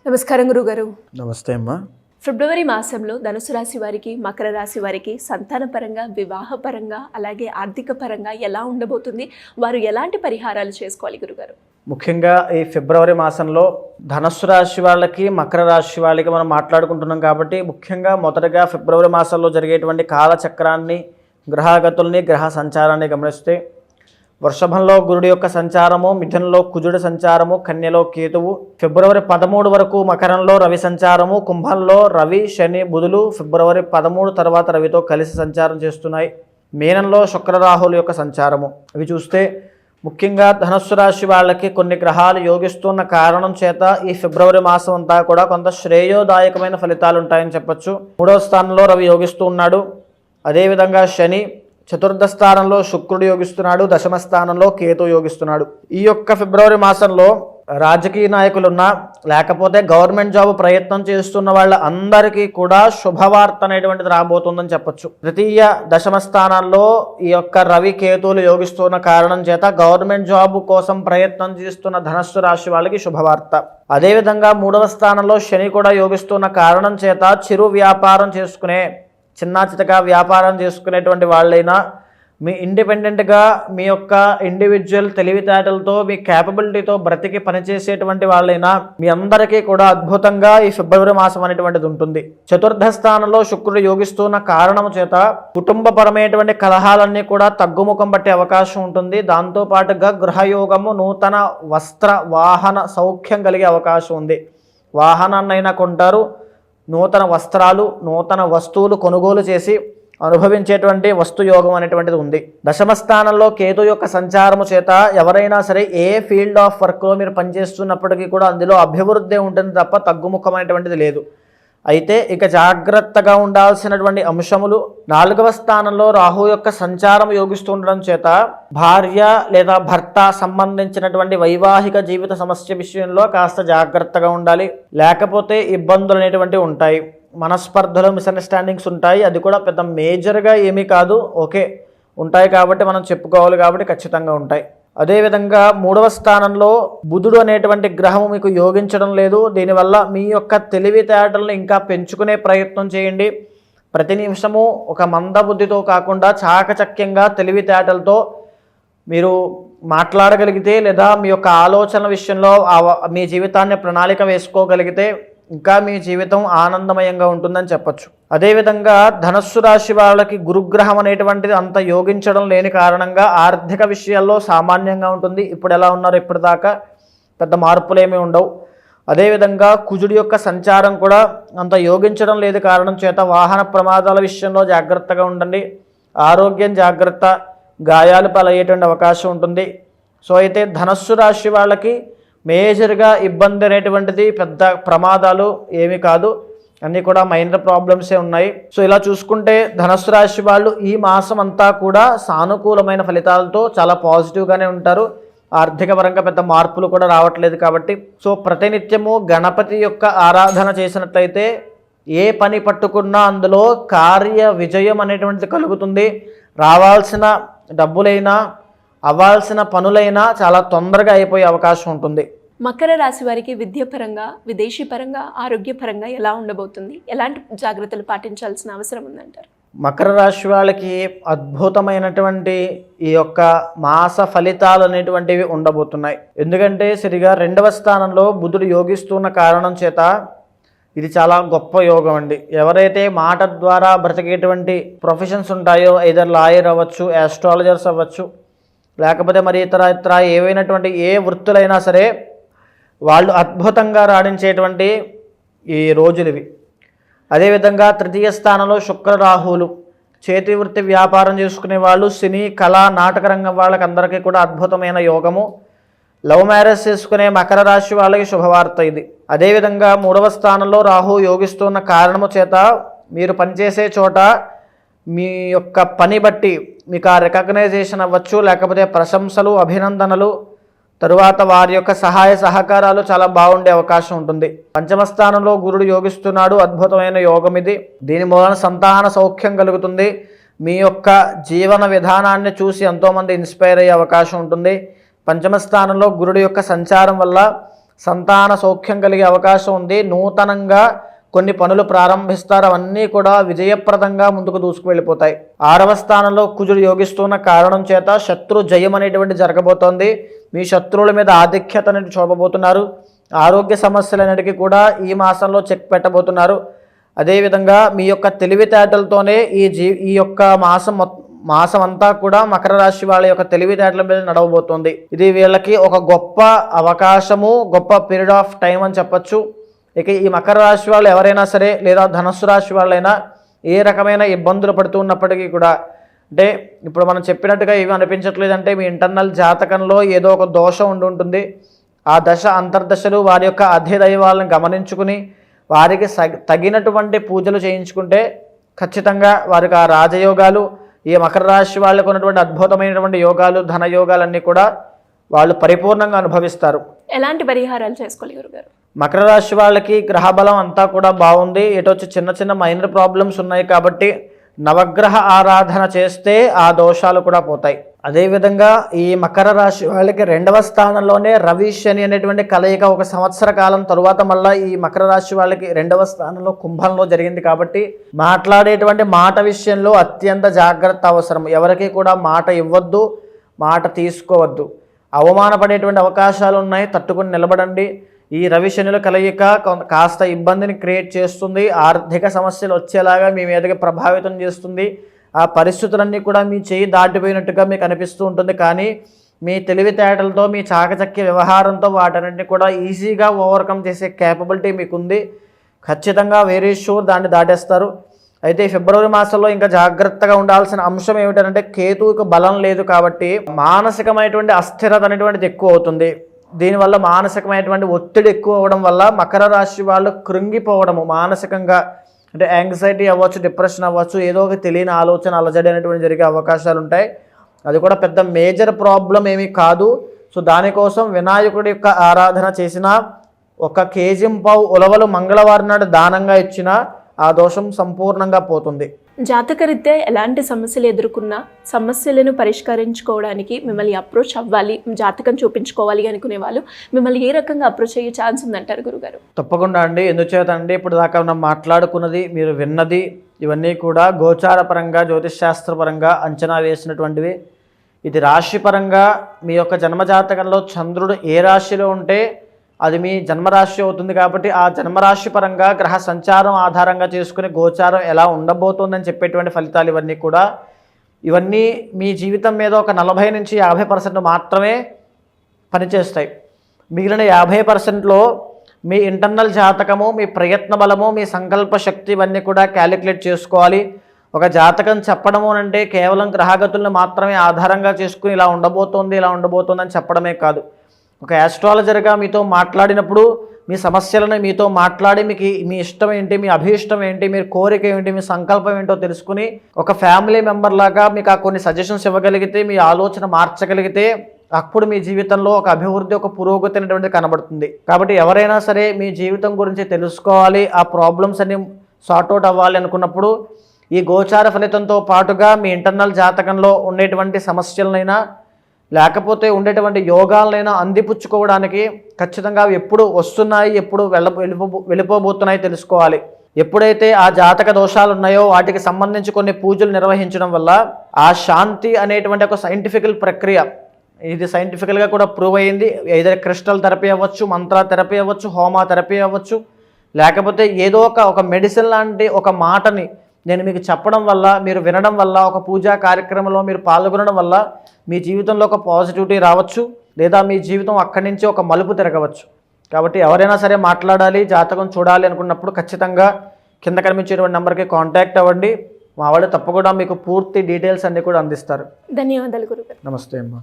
నమస్కారం గురుగారు. నమస్తే అమ్మా. ఫిబ్రవరి మాసంలో ధనుసు రాశి వారికి, మకర రాశి వారికి సంతానపరంగా, వివాహపరంగా, అలాగే ఆర్థిక పరంగా ఎలా ఉండబోతుంది? వారు ఎలాంటి పరిహారాలు చేసుకోవాలి గురుగారు? ముఖ్యంగా ఈ ఫిబ్రవరి మాసంలో ధనుస్సు రాశి వాళ్ళకి, మకర రాశి వాళ్ళకి మనం మాట్లాడుకుంటున్నాం కాబట్టి ముఖ్యంగా మొదటగా ఫిబ్రవరి మాసంలో జరిగేటువంటి కాలచక్రాన్ని, గ్రహగతుల్ని, గ్రహ సంచారాన్ని గమనిస్తే వృషభంలో గురుడి యొక్క సంచారము, మిథునంలో కుజుడి సంచారము, కన్యలో కేతువు, ఫిబ్రవరి 13 వరకు మకరంలో రవి సంచారము, కుంభంలో రవి, శని, బుధులు ఫిబ్రవరి 13 తర్వాత రవితో కలిసి సంచారం చేస్తున్నాయి. మీనంలో శుక్ర, రాహుల యొక్క సంచారము. ఇవి చూస్తే ముఖ్యంగా ధనుస్సు రాశి వాళ్ళకి కొన్ని గ్రహాలు యోగిస్తున్న కారణం చేత ఈ ఫిబ్రవరి మాసం అంతా కూడా కొంత శ్రేయోదాయకమైన ఫలితాలు ఉంటాయని చెప్పొచ్చు. 3వ స్థానంలో రవి యోగిస్తూ ఉన్నాడు. అదేవిధంగా శని, చతుర్థ స్థానంలో శుక్రుడు యోగిస్తున్నాడు, దశమ స్థానంలో కేతు యోగిస్తున్నాడు. ఈ యొక్క ఫిబ్రవరి మాసంలో రాజకీయ నాయకులున్నా లేకపోతే గవర్నమెంట్ జాబ్ ప్రయత్నం చేస్తున్న వాళ్ళ అందరికీ కూడా శుభవార్త అనేటువంటిది రాబోతుందని చెప్పొచ్చు. తృతీయ, దశమ స్థానాల్లో ఈ యొక్క రవి, కేతువులు యోగిస్తున్న కారణం చేత గవర్నమెంట్ జాబ్ కోసం ప్రయత్నం చేస్తున్న ధనుస్సు రాశి వాళ్ళకి శుభవార్త. అదేవిధంగా 3వ స్థానంలో శని కూడా యోగిస్తున్న కారణం చేత చిరు వ్యాపారం చేసుకునే, చిన్న చితగా వ్యాపారం చేసుకునేటువంటి వాళ్ళైనా, మీ ఇండిపెండెంట్గా మీ యొక్క ఇండివిజువల్ తెలివితేటలతో, మీ క్యాపబిలిటీతో బ్రతికి పనిచేసేటువంటి వాళ్ళైనా మీ అందరికీ కూడా అద్భుతంగా ఈ ఫిబ్రవరి మాసం అనేటువంటిది ఉంటుంది. చతుర్థ స్థానంలో శుక్రుడు యోగిస్తున్న కారణం చేత కుటుంబపరమైనటువంటి కలహాలన్నీ కూడా తగ్గుముఖం పట్టే అవకాశం ఉంటుంది. దాంతోపాటుగా గృహయోగము, నూతన వస్త్ర వాహన సౌఖ్యం కలిగే అవకాశం ఉంది. వాహనాన్నైనా కొంటారు, నూతన వస్త్రాలు, నూతన వస్తువులు కొనుగోలు చేసి అనుభవించేటువంటి వస్తు యోగం అనేటువంటిది ఉంది. దశమ స్థానంలో కేతు యొక్క సంచారము చేత ఎవరైనా సరే ఏ ఫీల్డ్ ఆఫ్ వర్క్లో మీరు పనిచేస్తున్నప్పటికీ కూడా అందులో అభివృద్ధి ఉంటుంది తప్ప తగ్గుముఖం అనేటువంటిది లేదు. అయితే ఇక జాగ్రత్తగా ఉండాల్సినటువంటి అంశములు, 4వ స్థానంలో రాహు యొక్క సంచారం యోగిస్తుండడం చేత భార్య లేదా భర్త సంబంధించినటువంటి వైవాహిక జీవిత సమస్య విషయంలో కాస్త జాగ్రత్తగా ఉండాలి. లేకపోతే ఇబ్బందులు అనేటువంటివి ఉంటాయి. మనస్పర్ధలు, మిస్అండర్స్టాండింగ్స్ ఉంటాయి. అది కూడా పెద్ద మేజర్గా ఏమీ కాదు, ఓకే ఉంటాయి కాబట్టి మనం చెప్పుకోవాలి కాబట్టి ఖచ్చితంగా ఉంటాయి. అదేవిధంగా 3వ స్థానంలో బుధుడు అనేటువంటి గ్రహము మీకు యోగించడం లేదు. దీనివల్ల మీ యొక్క తెలివితేటలను ఇంకా పెంచుకునే ప్రయత్నం చేయండి. ప్రతి నిమిషము ఒక మందబుద్ధితో కాకుండా చాకచక్యంగా తెలివితేటలతో మీరు మాట్లాడగలిగితే, లేదా మీ యొక్క ఆలోచన విషయంలో మీ జీవితాన్ని ప్రణాళిక వేసుకోగలిగితే ఇంకా మీ జీవితం ఆనందమయంగా ఉంటుందని చెప్పచ్చు. అదేవిధంగా ధనుస్సు రాశి వాళ్ళకి గురుగ్రహం అనేటువంటిది అంత యోగించడం లేని కారణంగా ఆర్థిక విషయాల్లో సామాన్యంగా ఉంటుంది. ఇప్పుడు ఎలా ఉన్నారో ఇప్పటిదాకా పెద్ద మార్పులేమీ ఉండవు. అదేవిధంగా కుజుడి యొక్క సంచారం కూడా అంత యోగించడం లేదు కారణం చేత వాహన ప్రమాదాల విషయంలో జాగ్రత్తగా ఉండండి. ఆరోగ్యం జాగ్రత్త, గాయాలు పాలయ్యేటువంటి అవకాశం ఉంటుంది. సో అయితే ధనుస్సు రాశి వాళ్ళకి మేజర్గా ఇబ్బంది అనేటువంటిది, పెద్ద ప్రమాదాలు ఏమీ కాదు, అన్నీ కూడా మైనర్ ప్రాబ్లమ్సే ఉన్నాయి. సో ఇలా చూసుకుంటే ధనుస్సు రాశి వాళ్ళు ఈ మాసం అంతా కూడా సానుకూలమైన ఫలితాలతో చాలా పాజిటివ్గానే ఉంటారు. ఆర్థిక పరంగా పెద్ద మార్పులు కూడా రావట్లేదు కాబట్టి సో ప్రతినిత్యము గణపతి యొక్క ఆరాధన చేసినట్లయితే ఏ పని పట్టుకున్నా అందులో కార్య విజయం అనేటువంటిది కలుగుతుంది. రావాల్సిన డబ్బులైనా, అవ్వాల్సిన పనులైనా చాలా తొందరగా అయిపోయే అవకాశం ఉంటుంది. మకర రాశి వారికి విద్యాపరంగా, విదేశీ పరంగా, ఆరోగ్యపరంగా ఎలా ఉండబోతుంది? ఎలాంటి జాగ్రత్తలు పాటించాల్సిన అవసరం ఉందంటారు? మకర రాశి వాళ్ళకి అద్భుతమైనటువంటి ఈ యొక్క మాస ఫలితాలు అనేటువంటివి ఉండబోతున్నాయి. ఎందుకంటే సరిగా 2వ స్థానంలో బుధుడు యోగిస్తున్న కారణం చేత ఇది చాలా గొప్ప యోగం అండి. ఎవరైతే మాట ద్వారా బ్రతికేటువంటి ప్రొఫెషన్స్ ఉంటాయో, ఐదర్ లాయర్ అవ్వచ్చు, ఆస్ట్రాలజర్స్ అవ్వచ్చు, లేకపోతే మరి ఇతర ఏవైనటువంటి ఏ వృత్తులైనా సరే వాళ్ళు అద్భుతంగా రాణించేటువంటి ఈ రోజులు ఇవి. అదేవిధంగా 3వ స్థానంలో శుక్ర, రాహువులు, చేతి వృత్తి వ్యాపారం చేసుకునే వాళ్ళు, సినీ, కళా, నాటక రంగం వాళ్ళకి అందరికీ కూడా అద్భుతమైన యోగము. లవ్ మ్యారేజ్ చేసుకునే మకర రాశి వాళ్ళకి శుభవార్త ఇది. అదేవిధంగా 3వ స్థానంలో రాహు యోగిస్తున్న కారణము చేత మీరు పనిచేసే చోట మీ యొక్క పని బట్టి మీకు ఆ రికగ్నైజేషన్ అవ్వచ్చు, లేకపోతే ప్రశంసలు, అభినందనలు, తరువాత వారి యొక్క సహాయ సహకారాలు చాలా బాగుండే అవకాశం ఉంటుంది. 5వ స్థానంలో గురుడు యోగిస్తున్నాడు, అద్భుతమైన యోగం ఇది. దీని మూలన సంతాన సౌఖ్యం కలుగుతుంది. మీ యొక్క జీవన విధానాన్ని చూసి ఎంతోమంది ఇన్స్పైర్ అయ్యే అవకాశం ఉంటుంది. 5వ స్థానంలో గురుడు యొక్క సంచారం వల్ల సంతాన సౌఖ్యం కలిగే అవకాశం ఉంది. నూతనంగా కొన్ని పనులు ప్రారంభిస్తారు, అవన్నీ కూడా విజయప్రదంగా ముందుకు దూసుకు వెళ్ళిపోతాయి. 6వ స్థానంలో కుజుడు యోగిస్తున్న కారణం చేత శత్రు జయం అనేటువంటి జరగబోతోంది. మీ శత్రువుల మీద ఆధిక్యత అనేది చూపబోతున్నారు. ఆరోగ్య సమస్యలన్నిటికీ కూడా ఈ మాసంలో చెక్ పెట్టబోతున్నారు. అదేవిధంగా మీ యొక్క తెలివితేటలతోనే ఈ యొక్క మాసం అంతా కూడా మకర రాశి వాళ్ళ యొక్క తెలివితేటల మీద నడవబోతోంది. ఇది వీళ్ళకి ఒక గొప్ప అవకాశము, గొప్ప పీరియడ్ ఆఫ్ టైం అని చెప్పచ్చు. ఇక ఈ మకర రాశి వాళ్ళు ఎవరైనా సరే లేదా ధనుస్సు రాశి వాళ్ళైనా ఏ రకమైన ఇబ్బందులు పడుతున్నప్పటికీ కూడా, అంటే ఇప్పుడు మనం చెప్పినట్టుగా ఏమి అనిపించట్లేదంటే మీ ఇంటర్నల్ జాతకంలో ఏదో ఒక దోషం ఉంటుంది. ఆ దశ అంతర్దశలు వారి యొక్క అధిదైవాలను గమనించుకుని వారికి తగినటువంటి పూజలు చేయించుకుంటే ఖచ్చితంగా వారికి ఆ రాజయోగాలు, ఈ మకర రాశి వాళ్ళకు ఉన్నటువంటి అద్భుతమైనటువంటి యోగాలు, ధన యోగాలన్నీ కూడా వాళ్ళు పరిపూర్ణంగా అనుభవిస్తారు. ఎలాంటి పరిహారాలు చేసుకోవాలి గురుగారు? మకర రాశి వాళ్ళకి గ్రహబలం అంతా కూడా బాగుంది. ఎటొచ్చి చిన్న చిన్న మైనర్ ప్రాబ్లమ్స్ ఉన్నాయి కాబట్టి నవగ్రహ ఆరాధన చేస్తే ఆ దోషాలు కూడా పోతాయి. అదేవిధంగా ఈ మకర రాశి వాళ్ళకి 2వ స్థానంలోనే రవి శని అనేటువంటి కలయిక 1 సంవత్సర కాలం తరువాత మళ్ళీ ఈ మకర రాశి వాళ్ళకి 2వ స్థానంలో కుంభంలో జరిగింది కాబట్టి మాట్లాడేటువంటి మాట విషయంలో అత్యంత జాగ్రత్త అవసరం. ఎవరికి కూడా మాట ఇవ్వద్దు, మాట తీసుకోవద్దు. అవమానపడేటువంటి అవకాశాలు ఉన్నాయి, తట్టుకుని నిలబడండి. ఈ రవి శనుల కలయిక కాస్త ఇబ్బందిని క్రియేట్ చేస్తుంది. ఆర్థిక సమస్యలు వచ్చేలాగా మీ మీదకి ప్రభావితం చేస్తుంది. ఆ పరిస్థితులన్నీ కూడా మీ చేయి దాటిపోయినట్టుగా మీకు అనిపిస్తూ ఉంటుంది. కానీ మీ తెలివితేటలతో, మీ చాకచక్య వ్యవహారంతో వాటన్నింటినీ కూడా ఈజీగా ఓవర్కమ్ చేసే క్యాపబిలిటీ మీకుంది. ఖచ్చితంగా వెరీ షూర్ దాన్ని దాటేస్తారు. అయితే ఫిబ్రవరి మాసంలో ఇంకా జాగ్రత్తగా ఉండాల్సిన అంశం ఏమిటంటే కేతువుకు బలం లేదు కాబట్టి మానసికమైనటువంటి అస్థిరత అనేటువంటిది ఎక్కువ అవుతుంది. దీనివల్ల మానసికమైనటువంటి ఒత్తిడి ఎక్కువ అవ్వడం వల్ల మకర రాశి వాళ్ళు కృంగిపోవడము, మానసికంగా అంటే యాంగ్జైటీ అవ్వచ్చు, డిప్రెషన్ అవ్వచ్చు, ఏదో ఒక తెలియని ఆలోచన అలజడి అనేటువంటి జరిగే అవకాశాలు ఉంటాయి. అది కూడా పెద్ద మేజర్ ప్రాబ్లం ఏమీ కాదు. సో దానికోసం వినాయకుడి యొక్క ఆరాధన చేసిన 1 కేజీ ఉలవలు మంగళవారం నాడు దానంగా ఇచ్చిన ఆ దోషం సంపూర్ణంగా పోతుంది. జాతకరీత్యా ఎలాంటి సమస్యలు ఎదుర్కొన్నా సమస్యలను పరిష్కరించుకోవడానికి మిమ్మల్ని అప్రోచ్ అవ్వాలి, జాతకం చూపించుకోవాలి అనుకునే వాళ్ళు మిమ్మల్ని ఏ రకంగా అప్రోచ్ అయ్యే ఛాన్స్ ఉందంటారు గురుగారు? తప్పకుండా అండి. ఎందుచేత అండి, ఇప్పుడు దాకా మనం మాట్లాడుకున్నది, మీరు విన్నది ఇవన్నీ కూడా గోచారపరంగా, జ్యోతిష్శాస్త్రపరంగా అంచనా వేసినటువంటివి. ఇది రాశిపరంగా మీ యొక్క జన్మజాతకంలో చంద్రుడు ఏ రాశిలో ఉంటే అది మీ జన్మరాశి అవుతుంది. కాబట్టి ఆ జన్మరాశి పరంగా గ్రహ సంచారం ఆధారంగా చేసుకుని గోచారం ఎలా ఉండబోతుందని చెప్పేటువంటి ఫలితాలు ఇవన్నీ కూడా, ఇవన్నీ మీ జీవితం మీద ఒక 40 నుంచి 50% మాత్రమే పనిచేస్తాయి. మిగిలిన 50%లో మీ ఇంటర్నల్ జాతకము, మీ ప్రయత్న బలము, మీ సంకల్ప శక్తి ఇవన్నీ కూడా క్యాలిక్యులేట్ చేసుకోవాలి. ఒక జాతకం చెప్పడము అంటే కేవలం గ్రహగతులను మాత్రమే ఆధారంగా చేసుకుని ఇలా ఉండబోతోంది అని చెప్పడమే కాదు. ఒక యాస్ట్రాలజర్గా మీతో మాట్లాడినప్పుడు మీ సమస్యలను మీతో మాట్లాడి మీకు మీ ఇష్టం ఏంటి, మీ అభీష్టం ఏంటి, మీ కోరిక ఏంటి, మీ సంకల్పం ఏంటో తెలుసుకుని ఒక ఫ్యామిలీ మెంబర్ లాగా మీకు ఆ కొన్ని సజెషన్స్ ఇవ్వగలిగితే, మీ ఆలోచన మార్చగలిగితే అప్పుడు మీ జీవితంలో ఒక అభివృద్ధి, ఒక పురోగతి అనేటువంటిది కనబడుతుంది. కాబట్టి ఎవరైనా సరే మీ జీవితం గురించి తెలుసుకోవాలి, ఆ ప్రాబ్లమ్స్ అన్ని సార్ట్అవుట్ అవ్వాలి అనుకున్నప్పుడు ఈ గోచార ఫలితంతో పాటుగా మీ ఇంటర్నల్ జాతకంలో ఉండేటువంటి సమస్యలనైనా లేకపోతే ఉండేటువంటి యోగాలనైనా అందిపుచ్చుకోవడానికి ఖచ్చితంగా ఎప్పుడు వస్తున్నాయి, ఎప్పుడు వెళ్ళిపోబోతున్నాయి తెలుసుకోవాలి. ఎప్పుడైతే ఆ జాతక దోషాలు ఉన్నాయో వాటికి సంబంధించి కొన్ని పూజలు నిర్వహించడం వల్ల ఆ శాంతి అనేటువంటి ఒక సైంటిఫికల్ ప్రక్రియ, ఇది సైంటిఫికల్గా కూడా ప్రూవ్ అయ్యింది. ఏదైనా క్రిస్టల్ థెరపీ అవ్వచ్చు, మంత్ర థెరపీ అవ్వచ్చు, హోమా థెరపీ అవ్వచ్చు, లేకపోతే ఏదో ఒక మెడిసిన్ లాంటి ఒక మాటని నేను మీకు చెప్పడం వల్ల, మీరు వినడం వల్ల, ఒక పూజా కార్యక్రమంలో మీరు పాల్గొనడం వల్ల మీ జీవితంలో ఒక పాజిటివిటీ రావచ్చు, లేదా మీ జీవితం అక్కడి నుంచి ఒక మలుపు తిరగవచ్చు. కాబట్టి ఎవరైనా సరే మాట్లాడాలి, జాతకం చూడాలి అనుకున్నప్పుడు ఖచ్చితంగా కింద కనిపించేటువంటి నెంబర్కి కాంటాక్ట్ అవ్వండి. మా వాళ్ళు తప్పకుండా మీకు పూర్తి డీటెయిల్స్ అన్నీ కూడా అందిస్తారు. ధన్యవాదాలు గురుగారు. నమస్తే అమ్మా.